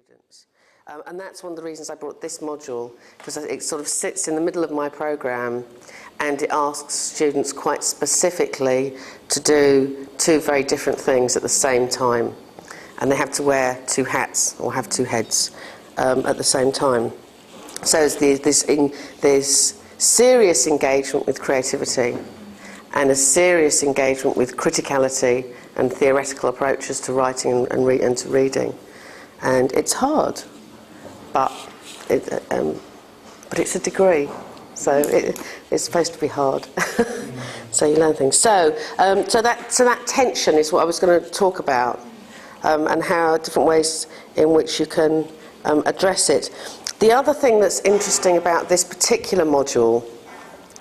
students. And that's one of the reasons I brought this module, because it sort of sits in the middle of my programme and it asks students quite specifically to do two very different things at the same time. And they have to wear two hats or have two heads at the same time. So there's serious engagement with creativity and a serious engagement with criticality and theoretical approaches to writing and to reading. And it's hard. But it's a degree, so it's supposed to be hard. So you learn things. So that tension is what I was going to talk about, and how different ways in which you can address it. The other thing that's interesting about this particular module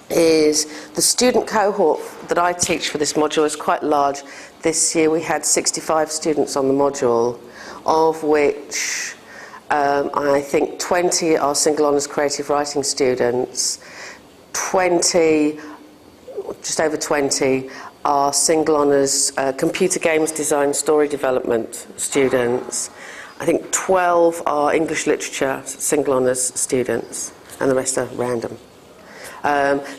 is the student cohort that I teach for this module is quite large. This year we had 65 students on the module, of which I think 20 are single honours creative writing students, 20, just over 20, are single honours computer games design story development students. I think 12 are English literature single honours students, and the rest are random.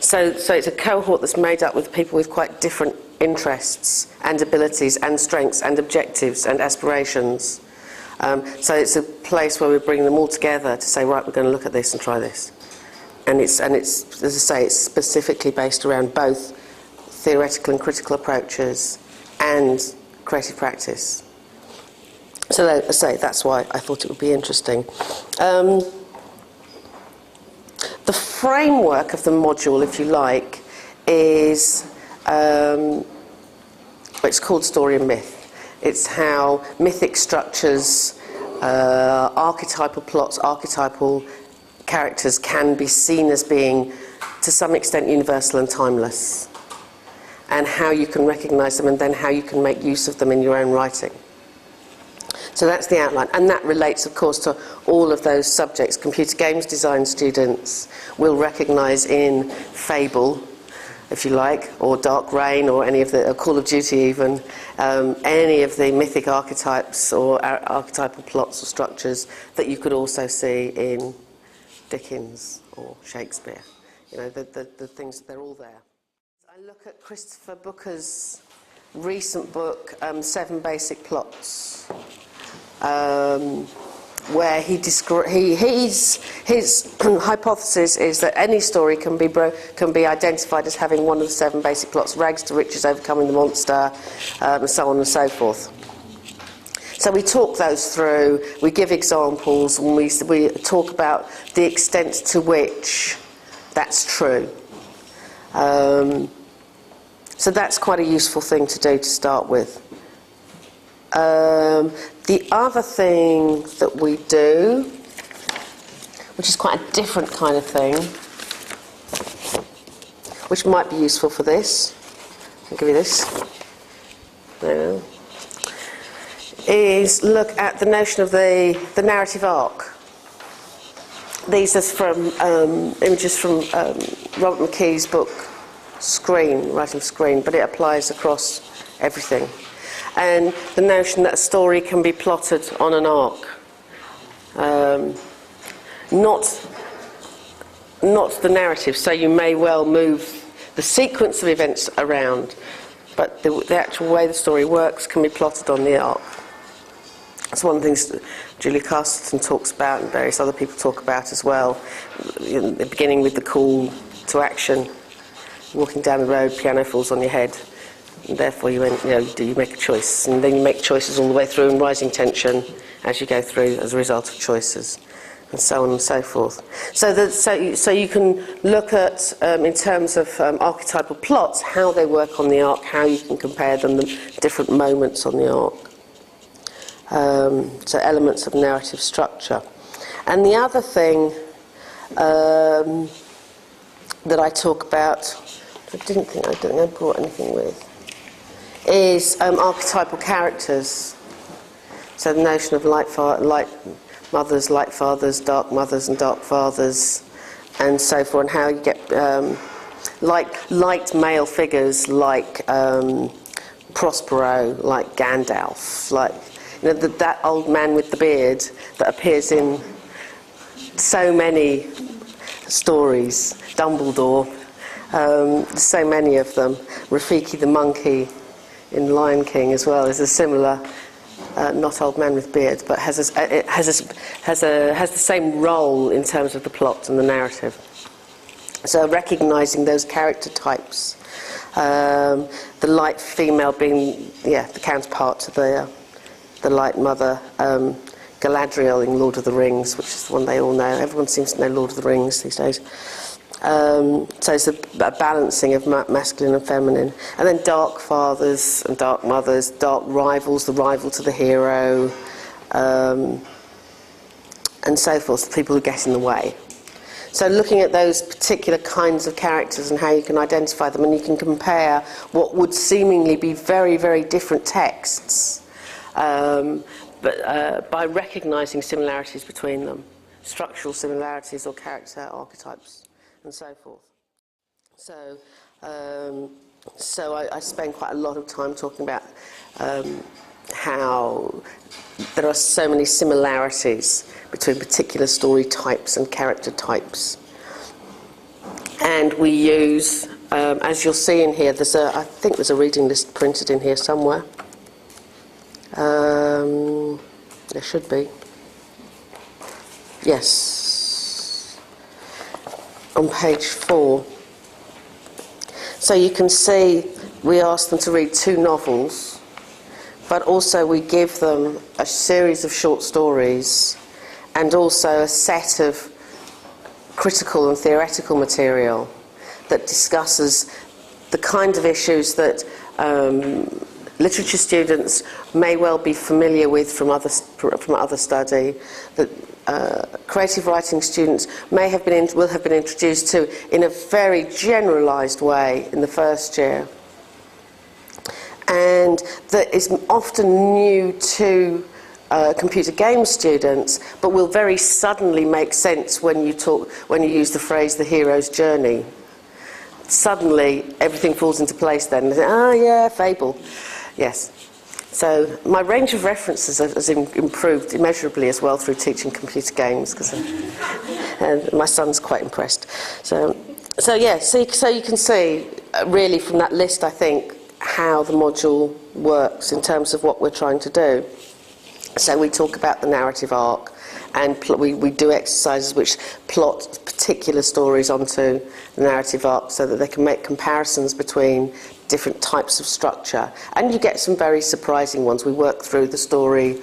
So it's a cohort that's made up with people with quite different interests and abilities and strengths and objectives and aspirations. So it's a place where we bring them all together to say, right, we're going to look at this and try this. And it's, as I say, it's specifically based around both theoretical and critical approaches and creative practice. So as I say, that's why I thought it would be interesting. The framework of the module, if you like, is, it's called Story and Myth. It's how mythic structures, archetypal plots, archetypal characters can be seen as being, to some extent, universal and timeless, and how you can recognise them and then how you can make use of them in your own writing. So that's the outline, and that relates, of course, to all of those subjects. Computer games design students will recognise in Fable, if you like, or Dark Reign, or any of the Call of Duty even, any of the mythic archetypes or archetypal plots or structures that you could also see in Dickens or Shakespeare. You know, the things, they're all there. I look at Christopher Booker's recent book, 7 Basic Plots, where his hypothesis is that any story can be identified as having one of the 7 basic plots: rags to riches, overcoming the monster, and so on and so forth. So we talk those through, we give examples, and we talk about the extent to which that's true. So that's quite a useful thing to do to start with. The other thing that we do, which is quite a different kind of thing, which might be useful for this, I'll give you this, there, is look at the notion of the narrative arc. These are from images from Robert McKee's book, Writing for Screen, but it applies across everything. And the notion that a story can be plotted on an arc. Not the narrative, so you may well move the sequence of events around, but the actual way the story works can be plotted on the arc. That's one of the things that Julia Castleton talks about and various other people talk about as well, beginning with the call to action, walking down the road, piano falls on your head. And therefore, you make a choice, and then you make choices all the way through, and rising tension as you go through as a result of choices, and so on and so forth. So you can look at, in terms of archetypal plots, how they work on the arc, how you can compare them, the different moments on the arc. So elements of narrative structure. And the other thing that I talk about, I don't think I brought anything with, is archetypal characters. So the notion of light mothers, light fathers, dark mothers and dark fathers, and so forth, and how you get light male figures like Prospero, like Gandalf, like you know, that old man with the beard that appears in so many stories, Dumbledore, so many of them. Rafiki the monkey in Lion King as well is a similar, not old man with beard, but has the same role in terms of the plot and the narrative. So recognising those character types, the light female being the counterpart to the light mother, Galadriel in Lord of the Rings, which is the one they all know. Everyone seems to know Lord of the Rings these days. So it's a balancing of masculine and feminine. And then dark fathers and dark mothers, dark rivals, the rival to the hero, and so forth, the people who get in the way. So looking at those particular kinds of characters and how you can identify them, and you can compare what would seemingly be very, very different texts, but by recognising similarities between them, structural similarities or character archetypes, and so forth. So, I spend quite a lot of time talking about how there are so many similarities between particular story types and character types. And we use, as you'll see in here, I think there's a reading list printed in here somewhere. There should be. Yes. On page 4. So you can see we ask them to read 2 novels, but also we give them a series of short stories and also a set of critical and theoretical material that discusses the kind of issues that literature students may well be familiar with from other study, that creative writing students will have been introduced to in a very generalised way in the first year, and that is often new to computer game students, but will very suddenly make sense when you use the phrase "the hero's journey." Suddenly, everything falls into place. Then, fable, yes. So my range of references has improved immeasurably as well through teaching computer games, because my son's quite impressed. So you can see really from that list, I think, how the module works in terms of what we're trying to do. So we talk about the narrative arc, and we do exercises which plot particular stories onto the narrative arc so that they can make comparisons between different types of structure. And you get some very surprising ones. We work through the story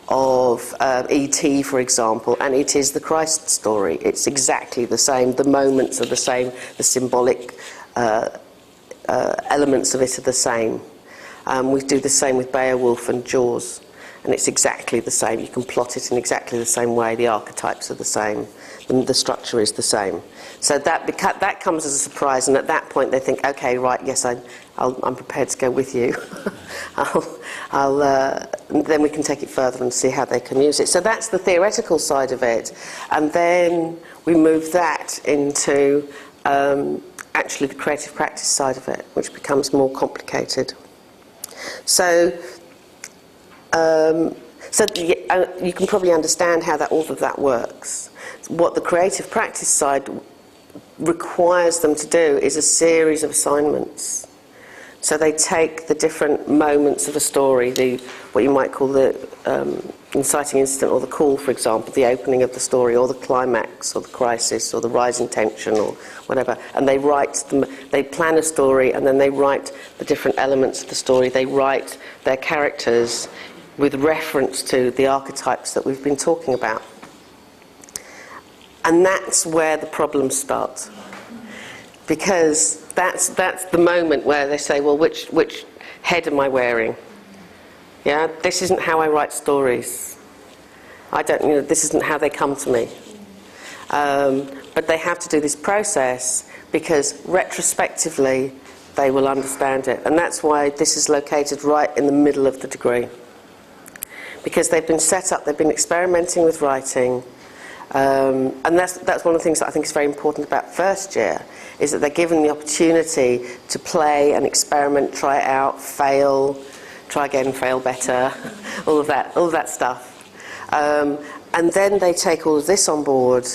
of E.T., for example, and it is the Christ story. It's exactly the same. The moments are the same. The symbolic elements of it are the same. We do the same with Beowulf and Jaws. And it's exactly the same. You can plot it in exactly the same way. The archetypes are the same. The structure is the same. So that comes as a surprise, and at that point they think, okay, right, yes, I'm prepared to go with you. Then we can take it further and see how they can use it. So that's the theoretical side of it. And then we move that into actually the creative practice side of it, which becomes more complicated. So you can probably understand how all of that works. What the creative practice side requires them to do is a series of assignments. So they take the different moments of a story, what you might call the inciting incident or the call, for example, the opening of the story, or the climax, or the crisis, or the rising tension, or whatever, and they plan a story, and then they write the different elements of the story. They write their characters with reference to the archetypes that we've been talking about. And that's where the problems start. Because that's the moment where they say, well, which head am I wearing? Yeah, this isn't how I write stories. This isn't how they come to me. But they have to do this process because retrospectively they will understand it. And that's why this is located right in the middle of the degree. Because they've been set up, they've been experimenting with writing, and that's one of the things that I think is very important about first year, is that they're given the opportunity to play and experiment, try it out, fail, try again, fail better, all of that stuff. And then they take all of this on board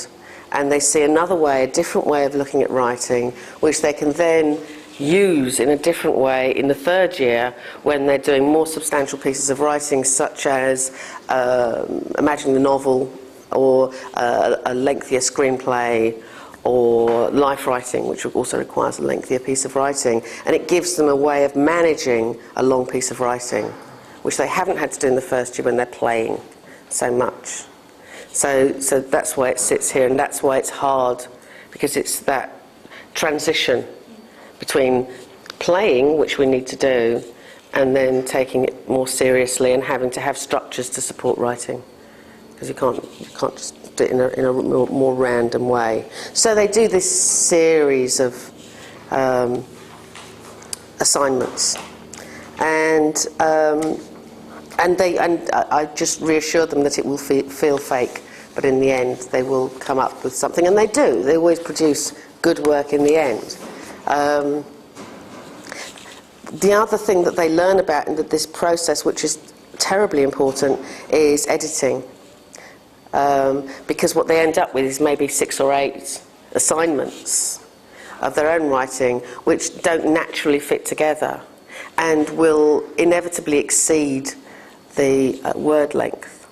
and they see another way, a different way of looking at writing, which they can then use in a different way in the third year when they're doing more substantial pieces of writing, such as imagining a novel or a lengthier screenplay or life writing, which also requires a lengthier piece of writing. And it gives them a way of managing a long piece of writing, which they haven't had to do in the first year when they're playing so much. So that's why it sits here, and that's why it's hard, because it's that transition between playing, which we need to do, and then taking it more seriously and having to have structures to support writing, because you can't just do it in a more random way. So they do this series of assignments, and I just reassure them that it will feel fake, but in the end they will come up with something, and they do. They always produce good work in the end. The other thing that they learn about in this process, which is terribly important, is editing. Because what they end up with is maybe 6 or 8 assignments of their own writing, which don't naturally fit together and will inevitably exceed the word length.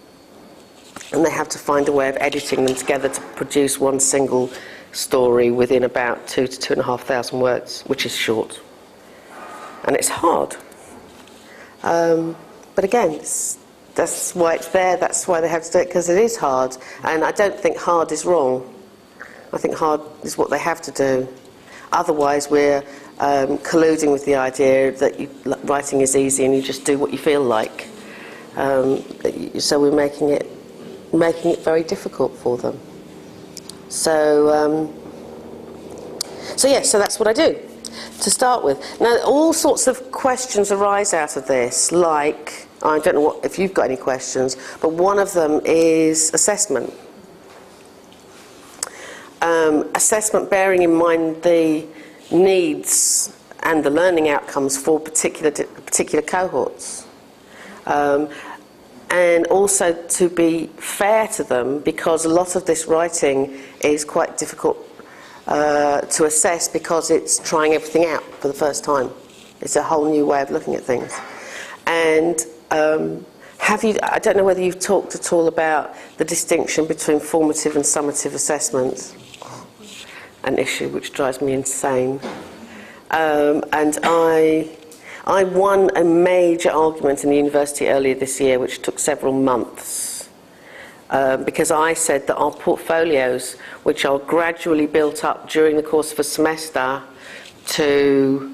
And they have to find a way of editing them together to produce one single story within about 2,000 to 2,500 words, which is short. And it's hard. But again, that's why it's there, that's why they have to do it, because it is hard. And I don't think hard is wrong. I think hard is what they have to do. Otherwise, we're colluding with the idea that writing is easy and you just do what you feel like. So we're making it very difficult for them. So that's what I do to start with. Now, all sorts of questions arise out of this, like, I don't know if you've got any questions, but one of them is assessment. Assessment bearing in mind the needs and the learning outcomes for particular cohorts. And also to be fair to them, because a lot of this writing is quite difficult to assess because it's trying everything out for the first time. It's a whole new way of looking at things. And I don't know whether you've talked at all about the distinction between formative and summative assessments, an issue which drives me insane. And I won a major argument in the university earlier this year, which took several months, because I said that our portfolios, which are gradually built up during the course of a semester to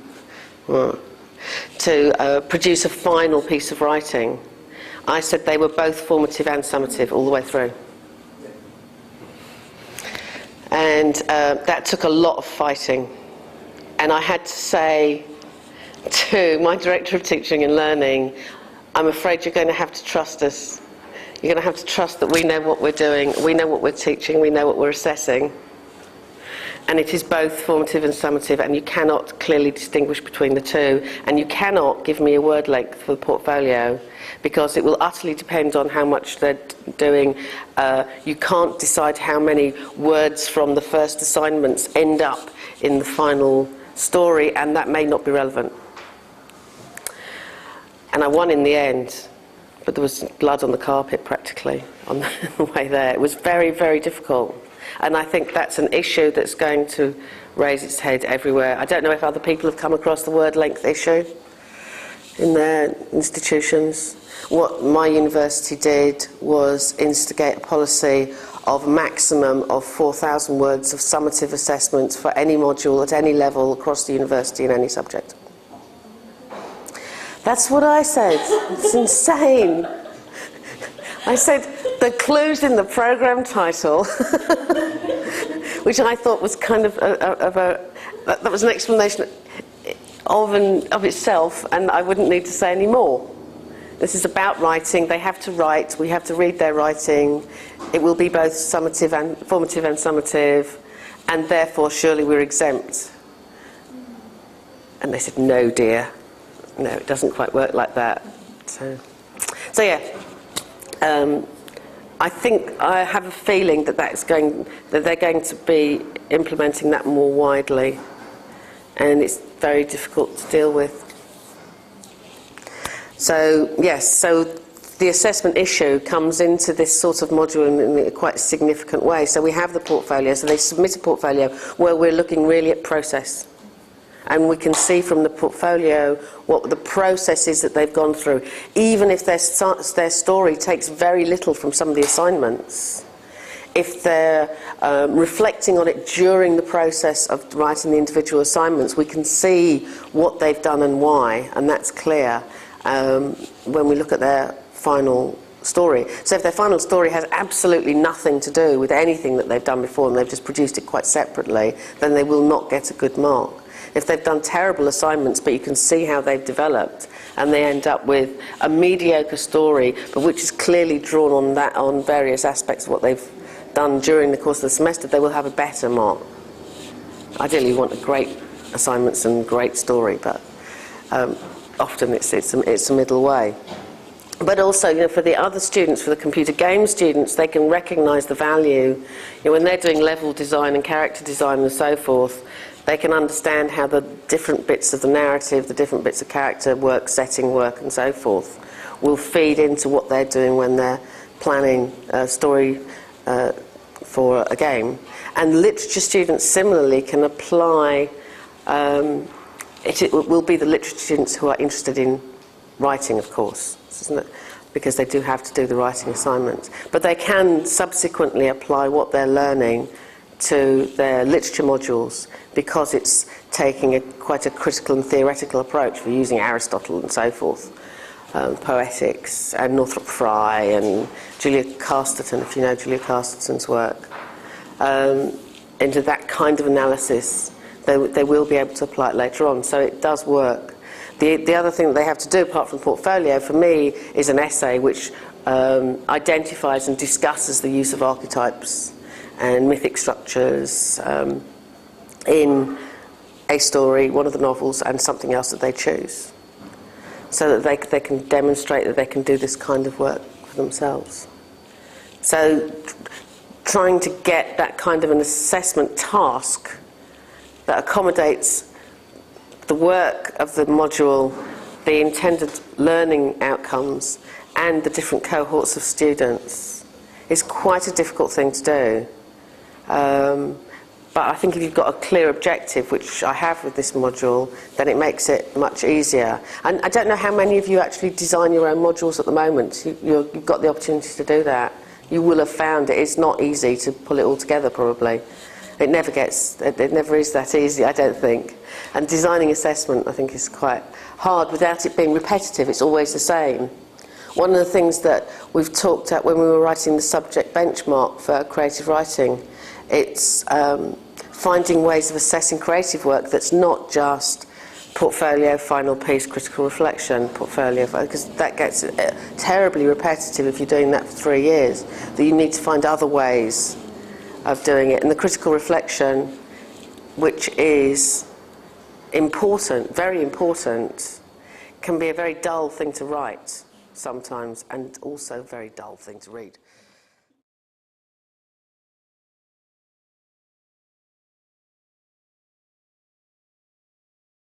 produce a final piece of writing, I said they were both formative and summative all the way through. And that took a lot of fighting. And I had to say to my director of teaching and learning, I'm afraid you're going to have to trust us. You're going to have to trust that we know what we're doing, we know what we're teaching, we know what we're assessing. And it is both formative and summative, and you cannot clearly distinguish between the two. And you cannot give me a word length for the portfolio, because it will utterly depend on how much they're doing. You can't decide how many words from the first assignments end up in the final story, and that may not be relevant. And I won in the end, but there was blood on the carpet practically on the way there. It was very, very difficult. And I think that's an issue that's going to raise its head everywhere. I don't know if other people have come across the word length issue in their institutions. What my university did was instigate a policy of a maximum of 4,000 words of summative assessments for any module at any level across the university in any subject. That's what I said. It's insane. I said the clues in the programme title, which I thought was kind of that was an explanation of itself, and I wouldn't need to say any more. This is about writing. They have to write. We have to read their writing. It will be both summative and formative and summative, and therefore surely we're exempt. And they said, no, dear. No, it doesn't quite work like that. So yeah, I think I have a feeling that they're going to be implementing that more widely, and it's very difficult to deal with. So yes, so the assessment issue comes into this sort of module in a quite significant way. So we have the portfolio, so they submit a portfolio where we're looking really at process. And we can see from the portfolio what the process is that they've gone through. Even if their story takes very little from some of the assignments, if they're reflecting on it during the process of writing the individual assignments, we can see what they've done and why, and that's clear when we look at their final story. So if their final story has absolutely nothing to do with anything that they've done before and they've just produced it quite separately, then they will not get a good mark. If they've done terrible assignments, but you can see how they've developed, and they end up with a mediocre story, but which is clearly drawn on various aspects of what they've done during the course of the semester, they will have a better mark. Ideally, you want a great assignments and great story, but often it's a middle way. But also, for the other students, for the computer game students, they can recognise the value. When they're doing level design and character design and so forth, they can understand how the different bits of the narrative, the different bits of character work, setting work, and so forth, will feed into what they're doing when they're planning a story for a game. And literature students similarly can apply. It will be the literature students who are interested in writing, of course, isn't it? Because they do have to do the writing assignments. But they can subsequently apply what they're learning to their literature modules, because it's taking quite a critical and theoretical approach for using Aristotle and so forth, poetics, and Northrop Frye and Julia Casterton, if you know Julia Casterton's work, into that kind of analysis. They will be able to apply it later on, so it does work. The other thing that they have to do, apart from portfolio, for me, is an essay which identifies and discusses the use of archetypes and mythic structures in a story, one of the novels, and something else that they choose, so that they can demonstrate that they can do this kind of work for themselves. So trying to get that kind of an assessment task that accommodates the work of the module, the intended learning outcomes, and the different cohorts of students is quite a difficult thing to do. But I think if you've got a clear objective, which I have with this module, then it makes it much easier. And I don't know how many of you actually design your own modules at the moment. You've got the opportunity to do that. You will have found it's not easy to pull it all together, probably. It never is that easy, I don't think. And designing assessment, I think, is quite hard without it being repetitive. It's always the same. One of the things that we've talked at when we were writing the subject benchmark for creative writing, it's finding ways of assessing creative work that's not just portfolio, final piece, critical reflection, portfolio, because that gets terribly repetitive if you're doing that for 3 years, that you need to find other ways of doing it. And the critical reflection, which is important, very important, can be a very dull thing to write sometimes, and also a very dull thing to read.